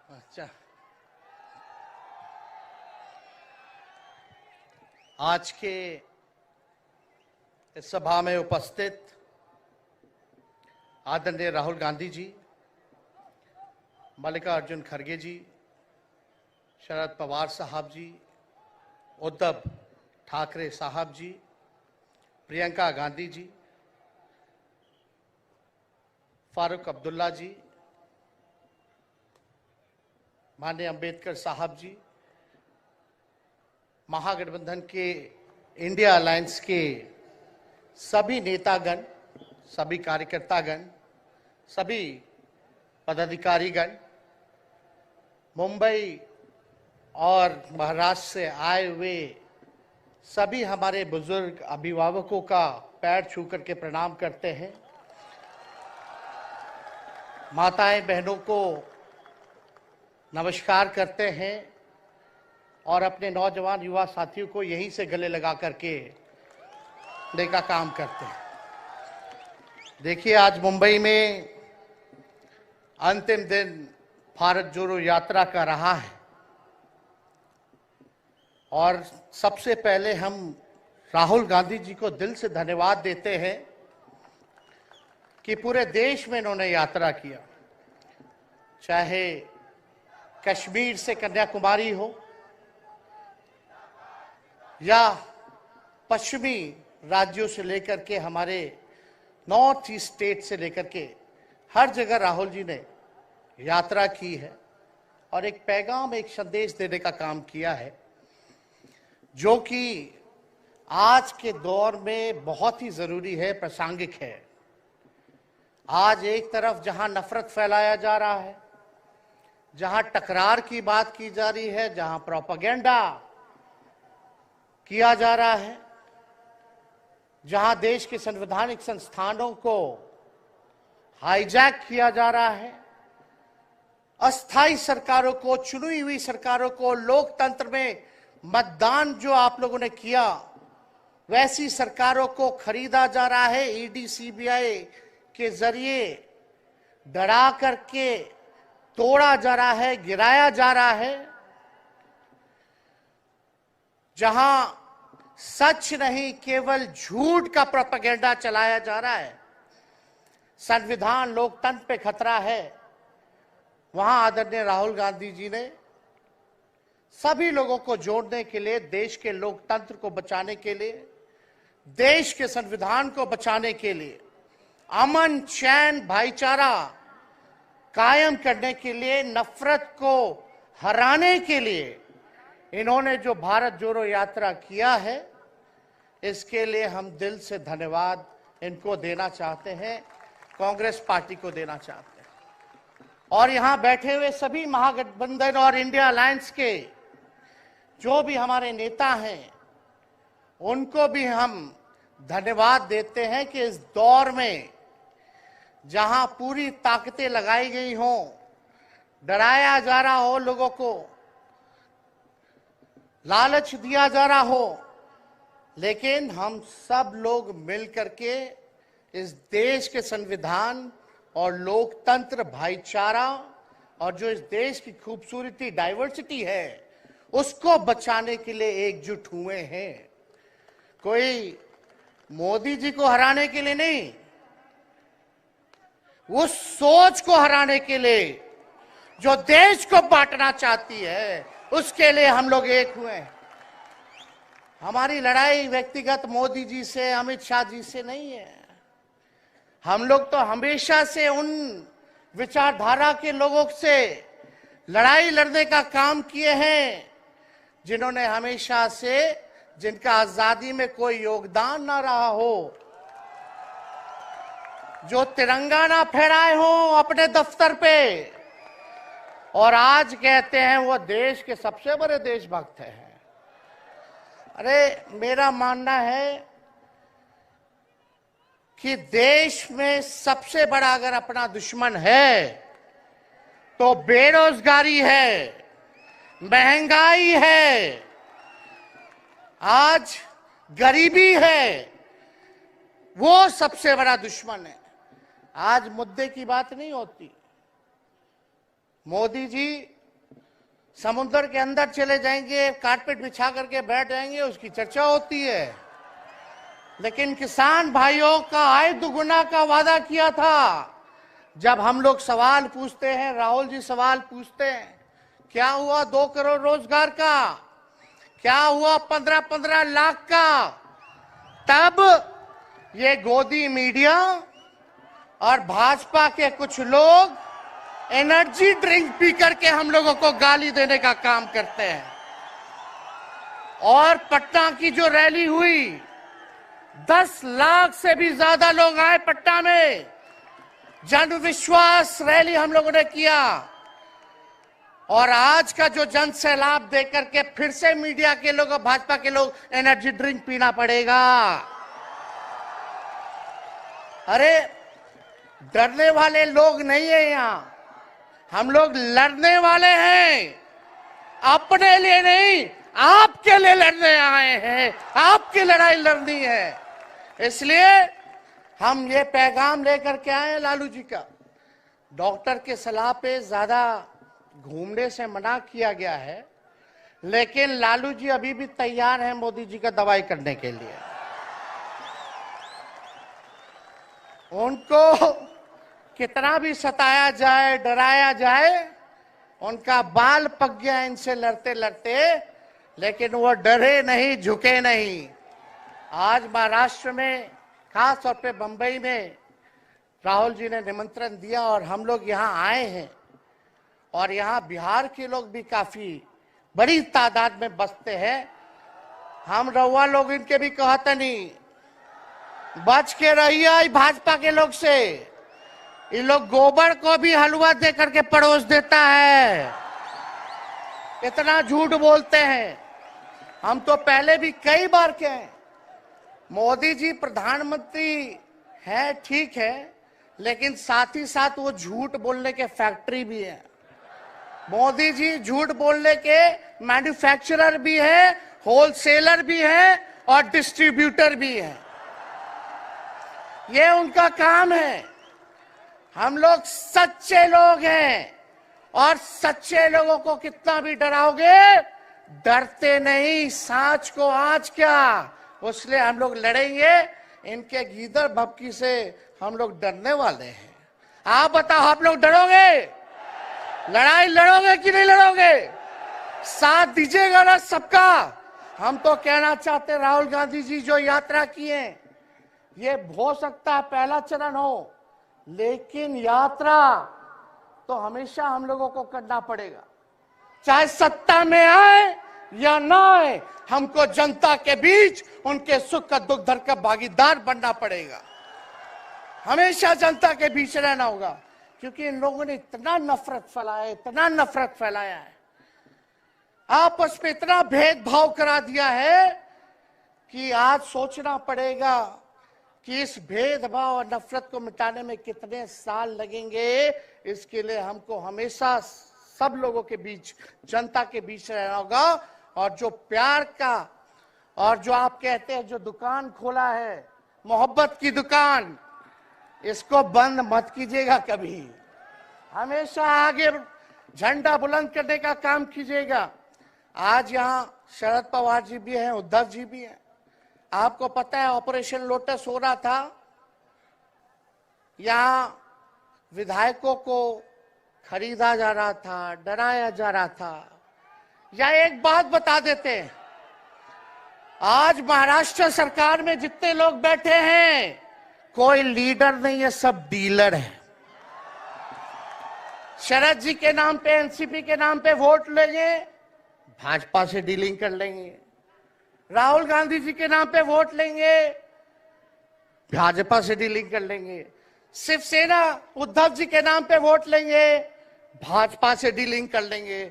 अच्छा, आज के इस सभा में उपस्थित आदरणीय राहुल गांधी जी, मल्लिकार्जुन खड़गे जी, शरद पवार साहब जी, उद्धव ठाकरे साहब जी, प्रियंका गांधी जी, फारूक अब्दुल्ला जी, माननीय अंबेडकर साहब जी, महागठबंधन के इंडिया अलायंस के सभी नेतागण, सभी कार्यकर्तागण, सभी पदाधिकारीगण, मुंबई और महाराष्ट्र से आए हुए सभी हमारे बुजुर्ग अभिभावकों का पैर छू करके प्रणाम करते हैं। माताएं बहनों को नमस्कार करते हैं और अपने नौजवान युवा साथियों को यहीं से गले लगा करके का काम करते हैं। देखिए, आज मुंबई में अंतिम दिन भारत जोड़ो यात्रा का रहा है और सबसे पहले हम राहुल गांधी जी को दिल से धन्यवाद देते हैं कि पूरे देश में इन्होंने यात्रा किया, चाहे कश्मीर से कन्याकुमारी हो या पश्चिमी राज्यों से लेकर के हमारे नॉर्थ ईस्ट स्टेट से लेकर के हर जगह राहुल जी ने यात्रा की है और एक पैगाम, एक संदेश देने का काम किया है, जो कि आज के दौर में बहुत ही जरूरी है, प्रासंगिक है। आज एक तरफ जहां नफरत फैलाया जा रहा है, जहां टकरार की बात की जा रही है, जहां प्रोपेगेंडा किया जा रहा है, जहां देश के संवैधानिक संस्थानों को हाईजैक किया जा रहा है, अस्थाई सरकारों को, चुनी हुई सरकारों को, लोकतंत्र में मतदान जो आप लोगों ने किया वैसी सरकारों को खरीदा जा रहा है, ईडी सीबीआई के जरिए डरा करके तोड़ा जा रहा है, गिराया जा रहा है। जहां सच नहीं, केवल झूठ का प्रोपेगेंडा चलाया जा रहा है, संविधान लोकतंत्र पे खतरा है, वहां आदरणीय राहुल गांधी जी ने सभी लोगों को जोड़ने के लिए, देश के लोकतंत्र को बचाने के लिए, देश के संविधान को बचाने के लिए, अमन चैन भाईचारा कायम करने के लिए, नफरत को हराने के लिए इन्होंने जो भारत जोड़ो यात्रा किया है, इसके लिए हम दिल से धन्यवाद इनको देना चाहते हैं, कांग्रेस पार्टी को देना चाहते हैं। और यहां बैठे हुए सभी महागठबंधन और इंडिया अलायंस के जो भी हमारे नेता हैं, उनको भी हम धन्यवाद देते हैं कि इस दौर में जहां पूरी ताकतें लगाई गई हों, डराया जा रहा हो, लोगों को लालच दिया जा रहा हो, लेकिन हम सब लोग मिलकर के इस देश के संविधान और लोकतंत्र, भाईचारा और जो इस देश की खूबसूरती, डाइवर्सिटी है, उसको बचाने के लिए एकजुट हुए हैं। कोई मोदी जी को हराने के लिए नहीं, उस सोच को हराने के लिए जो देश को बांटना चाहती है, उसके लिए हम लोग एक हुए हैं। हमारी लड़ाई व्यक्तिगत मोदी जी से, अमित शाह जी से नहीं है। हम लोग तो हमेशा से उन विचारधारा के लोगों से लड़ाई लड़ने का काम किए हैं जिन्होंने हमेशा से, जिनका आजादी में कोई योगदान ना रहा हो, जो तिरंगा ना फहराए हो अपने दफ्तर पे, और आज कहते हैं वो देश के सबसे बड़े देशभक्त हैं। अरे, मेरा मानना है कि देश में सबसे बड़ा अगर अपना दुश्मन है तो बेरोजगारी है, महंगाई है, आज गरीबी है, वो सबसे बड़ा दुश्मन है। आज मुद्दे की बात नहीं होती। मोदी जी समुद्र के अंदर चले जाएंगे, कारपेट बिछा करके बैठ जाएंगे, उसकी चर्चा होती है। लेकिन किसान भाइयों का आय दुगुना का वादा किया था। जब हम लोग सवाल पूछते हैं, राहुल जी सवाल पूछते हैं, क्या हुआ 2 करोड़ रोजगार का, क्या हुआ 15-15 लाख का, तब ये गोदी मीडिया और भाजपा के कुछ लोग एनर्जी ड्रिंक पी करके हम लोगों को गाली देने का काम करते हैं। और पटना की जो रैली हुई, 10 लाख से भी ज्यादा लोग आए पटना में, जन विश्वास रैली हम लोगों ने किया। और आज का जो जन सैलाब देख करके फिर से मीडिया के लोग और भाजपा के लोग एनर्जी ड्रिंक पीना पड़ेगा। अरे डरने वाले लोग नहीं है यहाँ, हम लोग लड़ने वाले हैं, अपने लिए नहीं, आपके लिए लड़ने आए हैं, आपकी लड़ाई लड़नी है। इसलिए हम ये पैगाम लेकर के आए हैं लालू जी का। डॉक्टर के सलाह पे ज्यादा घूमने से मना किया गया है, लेकिन लालू जी अभी भी तैयार हैं मोदी जी का दवाई करने के लिए। उनको कितना भी सताया जाए, डराया जाए, उनका बाल पक गया इनसे लड़ते लड़ते, लेकिन वो डरे नहीं, झुके नहीं। आज महाराष्ट्र में, खास तौर पे बंबई में राहुल जी ने निमंत्रण दिया और हम लोग यहाँ आए हैं। और यहाँ बिहार के लोग भी काफी बड़ी तादाद में बसते हैं। हम रउआ लोग इनके भी कहते नहीं, बच के रहिए भाजपा के लोग से। ये लोग गोबर को भी हलवा दे करके परोस देता है, इतना झूठ बोलते हैं। हम तो पहले भी कई बार कहे, मोदी जी प्रधानमंत्री है ठीक है, लेकिन साथ ही साथ वो झूठ बोलने के फैक्ट्री भी है। मोदी जी झूठ बोलने के मैन्युफैक्चरर भी है, होलसेलर भी है और डिस्ट्रीब्यूटर भी है। ये उनका काम है। हम लोग सच्चे लोग हैं और सच्चे लोगों को कितना भी डराओगे, डरते नहीं, सांच को आज क्या, उसलिए हम लोग लड़ेंगे। इनके गीदड़ भपकी से हम लोग डरने वाले हैं। आप बताओ, आप लोग डरोगे? लड़ाई लड़ोगे कि नहीं लड़ोगे? साथ दीजिएगा ना सबका? हम तो कहना चाहते, राहुल गांधी जी जो यात्रा किए, ये हो सकता है पहला चरण हो, लेकिन यात्रा तो हमेशा हम लोगों को करना पड़ेगा। चाहे सत्ता में आए या ना आए, हमको जनता के बीच उनके सुख का दुख दर्द का भागीदार बनना पड़ेगा। हमेशा जनता के बीच रहना होगा, क्योंकि इन लोगों ने इतना नफरत फैलाया है, इतना नफरत फैलाया है, आपस में इतना भेदभाव करा दिया है कि आज सोचना पड़ेगा कि इस भेदभाव और नफरत को मिटाने में कितने साल लगेंगे। इसके लिए हमको हमेशा सब लोगों के बीच, जनता के बीच रहना होगा। और जो प्यार का, और जो आप कहते हैं जो दुकान खोला है, मोहब्बत की दुकान, इसको बंद मत कीजिएगा कभी। हमेशा आगे झंडा बुलंद करने का काम कीजिएगा। आज यहाँ शरद पवार जी भी हैं, उद्धव जी भी हैं। आपको पता है ऑपरेशन लोटस हो रहा था, यहाँ विधायकों को खरीदा जा रहा था, डराया जा रहा था। या एक बात बता देते हैं, आज महाराष्ट्र सरकार में जितने लोग बैठे हैं, कोई लीडर नहीं है, सब डीलर है। शरद जी के नाम पे, एनसीपी के नाम पे वोट लेंगे, भाजपा से डीलिंग कर लेंगे। राहुल गांधी जी के नाम पे वोट लेंगे, भाजपा से डीलिंग कर लेंगे। शिवसेना उद्धव जी के नाम पे वोट लेंगे, भाजपा से डीलिंग कर लेंगे।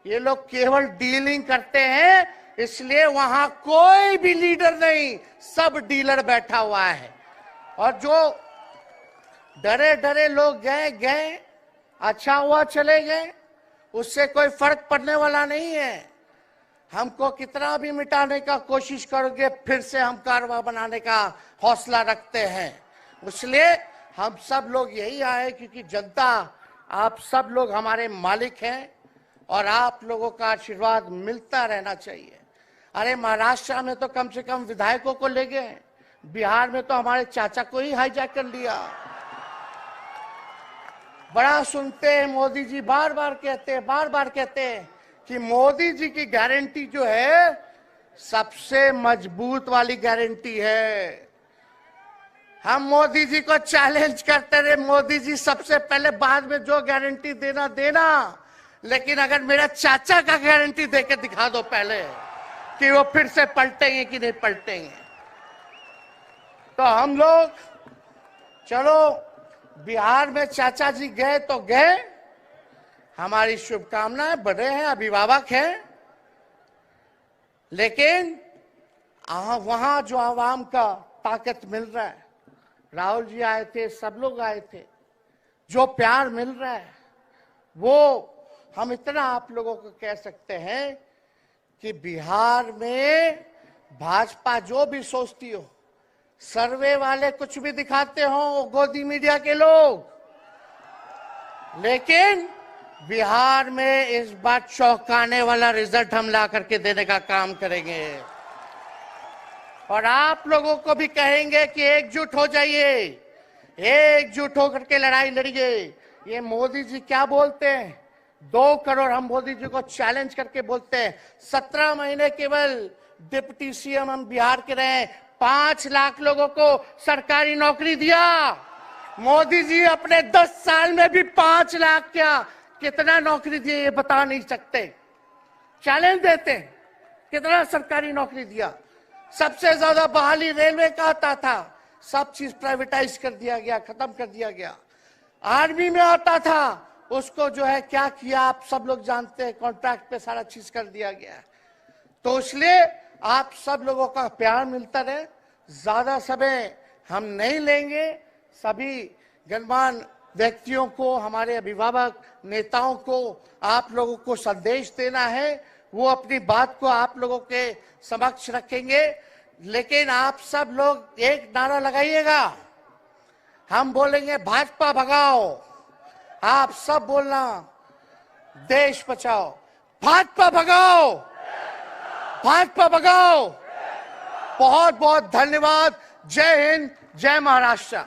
ये लोग केवल डीलिंग करते हैं, इसलिए वहां कोई भी लीडर नहीं, सब डीलर बैठा हुआ है। और जो डरे डरे लोग गए, अच्छा हुआ चले गए, उससे कोई फर्क पड़ने वाला नहीं है। हमको कितना भी मिटाने का कोशिश करोगे, फिर से हम कारवा बनाने का हौसला रखते हैं। इसलिए हम सब लोग यही आए, क्योंकि जनता, आप सब लोग हमारे मालिक हैं और आप लोगों का आशीर्वाद मिलता रहना चाहिए। अरे महाराष्ट्र में तो कम से कम विधायकों को ले गए, बिहार में तो हमारे चाचा को ही हाईजैक कर लिया। बड़ा सुनते हैं मोदी जी, बार बार कहते हैं कि मोदी जी की गारंटी जो है सबसे मजबूत वाली गारंटी है। हम मोदी जी को चैलेंज करते रहे, मोदी जी सबसे पहले, बाद में जो गारंटी देना, लेकिन अगर मेरा चाचा का गारंटी देके दिखा दो पहले कि वो फिर से पलटेंगे कि नहीं पलटेंगे। तो हम लोग, चलो बिहार में चाचा जी गए तो गए, हमारी शुभकामनाएं, बड़े हैं, अभिभावक हैं, लेकिन वहां जो आवाम का ताकत मिल रहा है, राहुल जी आए थे, सब लोग आए थे, जो प्यार मिल रहा है वो हम इतना आप लोगों को कह सकते हैं कि बिहार में भाजपा जो भी सोचती हो, सर्वे वाले कुछ भी दिखाते हो, गोदी मीडिया के लोग, लेकिन बिहार में इस बार चौंकाने वाला रिजल्ट हम ला करके देने का काम करेंगे। और आप लोगों को भी कहेंगे कि एकजुट हो जाइए, एकजुट होकर के लड़ाई लड़िए। ये मोदी जी क्या बोलते हैं, 2 करोड़, हम मोदी जी को चैलेंज करके बोलते हैं, 17 महीने केवल डिप्टी सीएम हम बिहार के रहे, 5 लाख लोगों को सरकारी नौकरी दिया। मोदी जी अपने 10 साल में भी 5 लाख क्या, कितना नौकरी दिए ये बता नहीं सकते। चैलेंज देते हैं, कितना सरकारी नौकरी दिया। सबसे ज्यादा बहाली रेलवे का आता था, सब चीज प्राइवेटाइज कर दिया गया, खत्म कर दिया गया। आर्मी में आता था, उसको जो है क्या किया आप सब लोग जानते हैं, कॉन्ट्रैक्ट पे सारा चीज कर दिया गया। तो इसलिए आप सब लोगों का प्यार मिलता रहे, ज्यादा समय हम नहीं लेंगे। सभी गणमान्य व्यक्तियों को, हमारे अभिभावक नेताओं को आप लोगों को संदेश देना है, वो अपनी बात को आप लोगों के समक्ष रखेंगे। लेकिन आप सब लोग एक नारा लगाइएगा, हम बोलेंगे भाजपा भगाओ, आप सब बोलना देश बचाओ, भाजपा भगाओ, भाजपा भगाओ। बहुत बहुत धन्यवाद। जय हिंद, जय महाराष्ट्र।